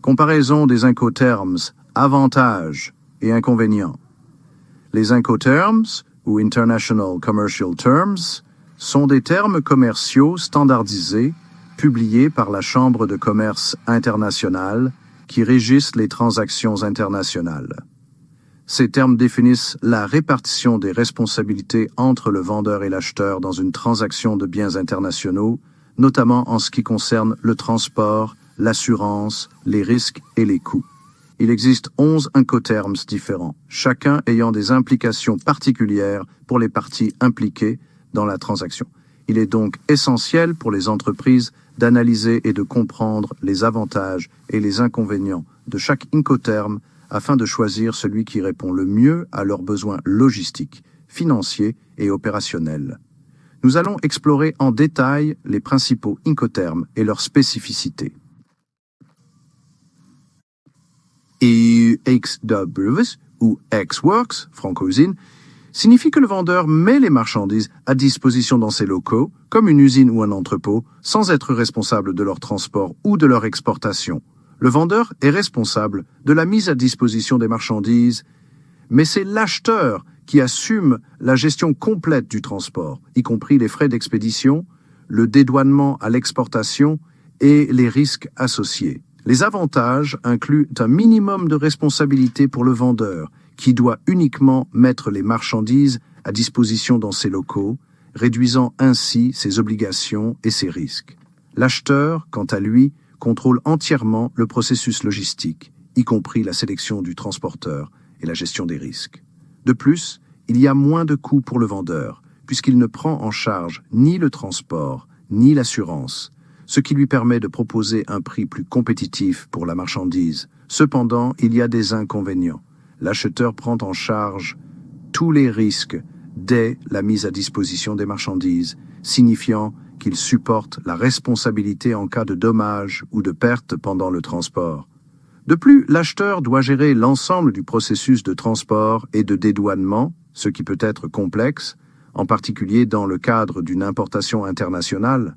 Comparaison des incoterms, avantages et inconvénients. Les incoterms, ou International Commercial Terms, sont des termes commerciaux standardisés publiés par la Chambre de commerce internationale qui régissent les transactions internationales. Ces termes définissent la répartition des responsabilités entre le vendeur et l'acheteur dans une transaction de biens internationaux, notamment en ce qui concerne le transport, l'assurance, les risques et les coûts. Il existe 11 incoterms différents, chacun ayant des implications particulières pour les parties impliquées dans la transaction. Il est donc essentiel pour les entreprises d'analyser et de comprendre les avantages et les inconvénients de chaque incoterm afin de choisir celui qui répond le mieux à leurs besoins logistiques, financiers et opérationnels. Nous allons explorer en détail les principaux incoterms et leurs spécificités. EXW, ou ex-works, franco-usine, signifie que le vendeur met les marchandises à disposition dans ses locaux, comme une usine ou un entrepôt, sans être responsable de leur transport ou de leur exportation. Le vendeur est responsable de la mise à disposition des marchandises, mais c'est l'acheteur qui assume la gestion complète du transport, y compris les frais d'expédition, le dédouanement à l'exportation et les risques associés. Les avantages incluent un minimum de responsabilité pour le vendeur, qui doit uniquement mettre les marchandises à disposition dans ses locaux, réduisant ainsi ses obligations et ses risques. L'acheteur, quant à lui, contrôle entièrement le processus logistique, y compris la sélection du transporteur et la gestion des risques. De plus, il y a moins de coûts pour le vendeur, puisqu'il ne prend en charge ni le transport, ni l'assurance, ce qui lui permet de proposer un prix plus compétitif pour la marchandise. Cependant, il y a des inconvénients. L'acheteur prend en charge tous les risques dès la mise à disposition des marchandises, signifiant qu'il supporte la responsabilité en cas de dommages ou de pertes pendant le transport. De plus, l'acheteur doit gérer l'ensemble du processus de transport et de dédouanement, ce qui peut être complexe, en particulier dans le cadre d'une importation internationale.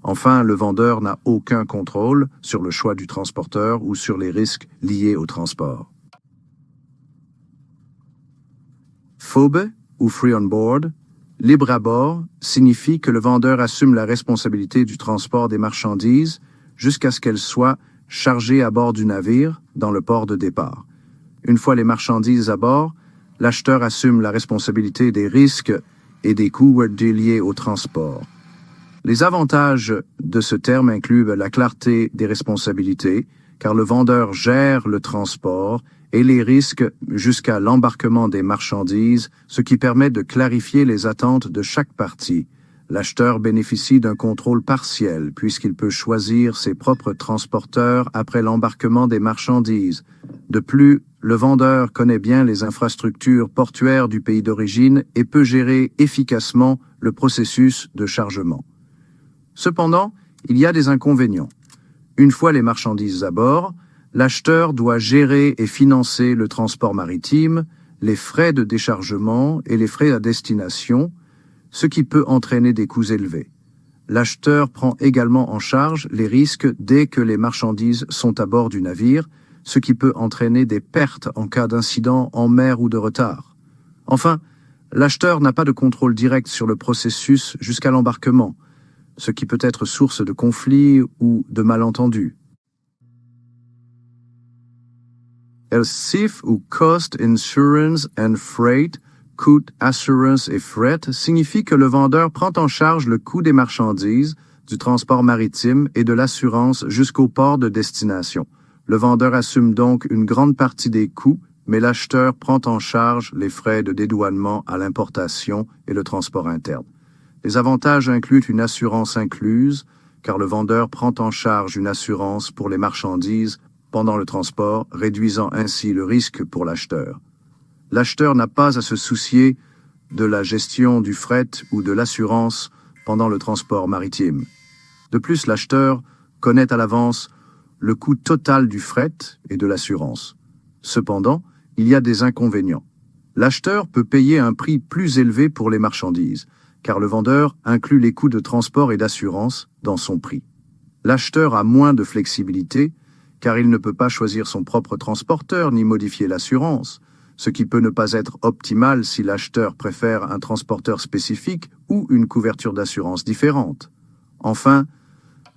Enfin, le vendeur n'a aucun contrôle sur le choix du transporteur ou sur les risques liés au transport. FOB, ou Free on Board, libre à bord, signifie que le vendeur assume la responsabilité du transport des marchandises jusqu'à ce qu'elles soient chargées à bord du navire dans le port de départ. Une fois les marchandises à bord, l'acheteur assume la responsabilité des risques et des coûts liés au transport. Les avantages de ce terme incluent la clarté des responsabilités, car le vendeur gère le transport et les risques jusqu'à l'embarquement des marchandises, ce qui permet de clarifier les attentes de chaque partie. L'acheteur bénéficie d'un contrôle partiel, puisqu'il peut choisir ses propres transporteurs après l'embarquement des marchandises. De plus, le vendeur connaît bien les infrastructures portuaires du pays d'origine et peut gérer efficacement le processus de chargement. Cependant, il y a des inconvénients. Une fois les marchandises à bord, l'acheteur doit gérer et financer le transport maritime, les frais de déchargement et les frais à destination, ce qui peut entraîner des coûts élevés. L'acheteur prend également en charge les risques dès que les marchandises sont à bord du navire, ce qui peut entraîner des pertes en cas d'incident en mer ou de retard. Enfin, l'acheteur n'a pas de contrôle direct sur le processus jusqu'à l'embarquement, ce qui peut être source de conflits ou de malentendus. CIF ou Cost, Insurance and Freight, coût, assurance et fret, signifie que le vendeur prend en charge le coût des marchandises, du transport maritime et de l'assurance jusqu'au port de destination. Le vendeur assume donc une grande partie des coûts, mais l'acheteur prend en charge les frais de dédouanement à l'importation et le transport interne. Les avantages incluent une assurance incluse, car le vendeur prend en charge une assurance pour les marchandises pendant le transport, réduisant ainsi le risque pour l'acheteur. L'acheteur n'a pas à se soucier de la gestion du fret ou de l'assurance pendant le transport maritime. De plus, l'acheteur connaît à l'avance le coût total du fret et de l'assurance. Cependant, il y a des inconvénients. L'acheteur peut payer un prix plus élevé pour les marchandises, car le vendeur inclut les coûts de transport et d'assurance dans son prix. L'acheteur a moins de flexibilité, car il ne peut pas choisir son propre transporteur ni modifier l'assurance, ce qui peut ne pas être optimal si l'acheteur préfère un transporteur spécifique ou une couverture d'assurance différente. Enfin,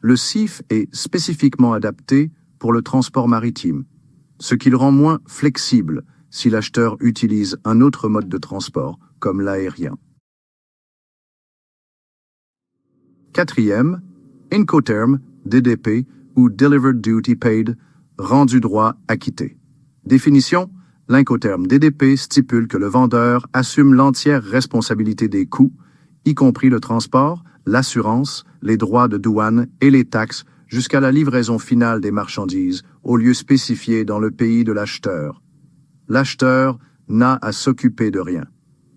le CIF est spécifiquement adapté pour le transport maritime, ce qui le rend moins flexible si l'acheteur utilise un autre mode de transport, comme l'aérien. Quatrième, Incoterm, DDP ou Delivered Duty Paid, rendu droit acquitté. Définition, l'Incoterm DDP stipule que le vendeur assume l'entière responsabilité des coûts, y compris le transport, l'assurance, les droits de douane et les taxes jusqu'à la livraison finale des marchandises au lieu spécifié dans le pays de l'acheteur. L'acheteur n'a à s'occuper de rien.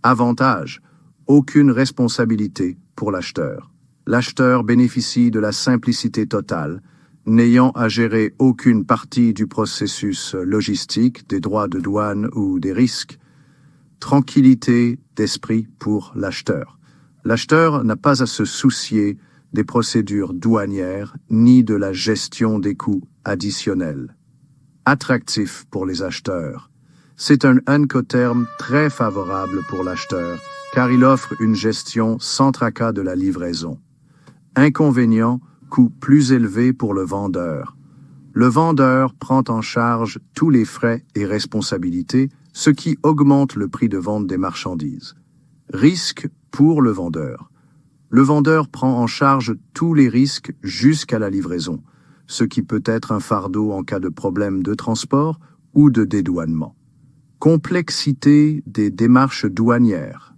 Avantage, aucune responsabilité pour l'acheteur. L'acheteur bénéficie de la simplicité totale, n'ayant à gérer aucune partie du processus logistique, des droits de douane ou des risques. Tranquillité d'esprit pour l'acheteur. L'acheteur n'a pas à se soucier des procédures douanières ni de la gestion des coûts additionnels. Attractif pour les acheteurs. C'est un Incoterm très favorable pour l'acheteur, car il offre une gestion sans tracas de la livraison. Inconvénient, coût plus élevé pour le vendeur. Le vendeur prend en charge tous les frais et responsabilités, ce qui augmente le prix de vente des marchandises. Risque pour le vendeur. Le vendeur prend en charge tous les risques jusqu'à la livraison, ce qui peut être un fardeau en cas de problème de transport ou de dédouanement. Complexité des démarches douanières.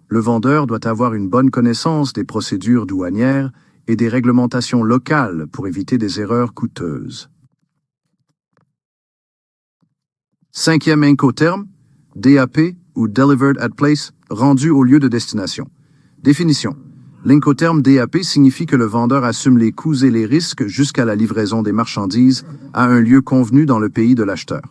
Le vendeur doit avoir une bonne connaissance des procédures douanières et des réglementations locales pour éviter des erreurs coûteuses. Cinquième Incoterm, DAP ou Delivered at Place, rendu au lieu de destination. Définition. L'Incoterm DAP signifie que le vendeur assume les coûts et les risques jusqu'à la livraison des marchandises à un lieu convenu dans le pays de l'acheteur.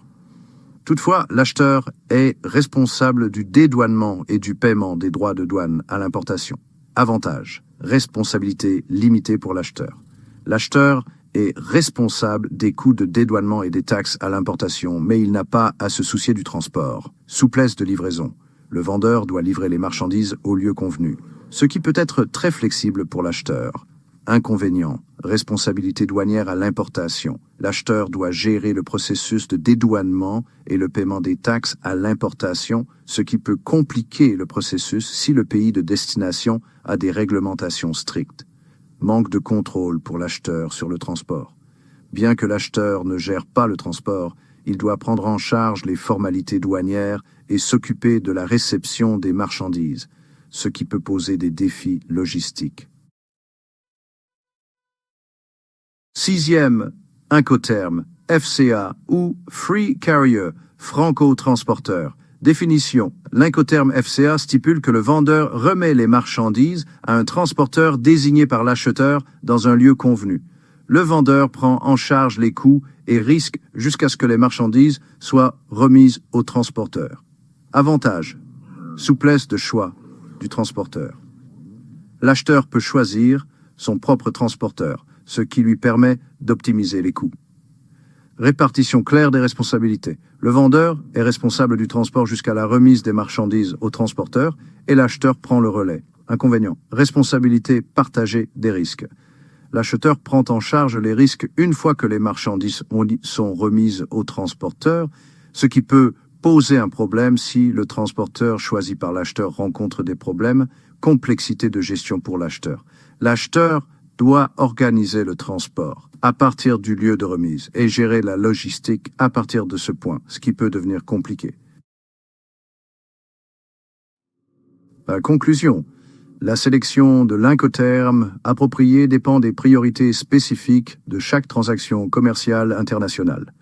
Toutefois, l'acheteur est responsable du dédouanement et du paiement des droits de douane à l'importation. Avantage, responsabilité limitée pour l'acheteur. L'acheteur est responsable des coûts de dédouanement et des taxes à l'importation, mais il n'a pas à se soucier du transport. Souplesse de livraison. Le vendeur doit livrer les marchandises au lieu convenu, ce qui peut être très flexible pour l'acheteur. Inconvénient, responsabilité douanière à l'importation. L'acheteur doit gérer le processus de dédouanement et le paiement des taxes à l'importation, ce qui peut compliquer le processus si le pays de destination a des réglementations strictes. Manque de contrôle pour l'acheteur sur le transport. Bien que l'acheteur ne gère pas le transport, il doit prendre en charge les formalités douanières et s'occuper de la réception des marchandises, ce qui peut poser des défis logistiques. Sixième, Incoterm, FCA ou Free Carrier, franco-transporteur. Définition. L'Incoterm FCA stipule que le vendeur remet les marchandises à un transporteur désigné par l'acheteur dans un lieu convenu. Le vendeur prend en charge les coûts et risques jusqu'à ce que les marchandises soient remises au transporteur. Avantage. Souplesse de choix du transporteur. L'acheteur peut choisir son propre transporteur, ce qui lui permet d'optimiser les coûts. Répartition claire des responsabilités. Le vendeur est responsable du transport jusqu'à la remise des marchandises au transporteur et l'acheteur prend le relais. Inconvénient. Responsabilité partagée des risques. L'acheteur prend en charge les risques une fois que les marchandises sont remises au transporteur, ce qui peut poser un problème si le transporteur choisi par l'acheteur rencontre des problèmes. Complexité de gestion pour l'acheteur. L'acheteur doit organiser le transport à partir du lieu de remise et gérer la logistique à partir de ce point, ce qui peut devenir compliqué. Conclusion. La sélection de l'Incoterm approprié dépend des priorités spécifiques de chaque transaction commerciale internationale.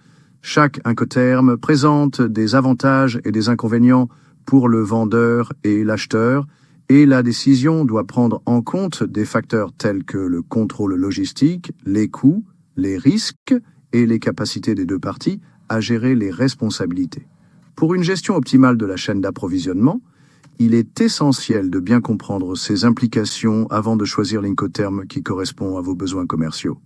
Chaque Incoterm présente des avantages et des inconvénients pour le vendeur et l'acheteur, et la décision doit prendre en compte des facteurs tels que le contrôle logistique, les coûts, les risques et les capacités des deux parties à gérer les responsabilités. Pour une gestion optimale de la chaîne d'approvisionnement, il est essentiel de bien comprendre ces implications avant de choisir l'Incoterm qui correspond à vos besoins commerciaux.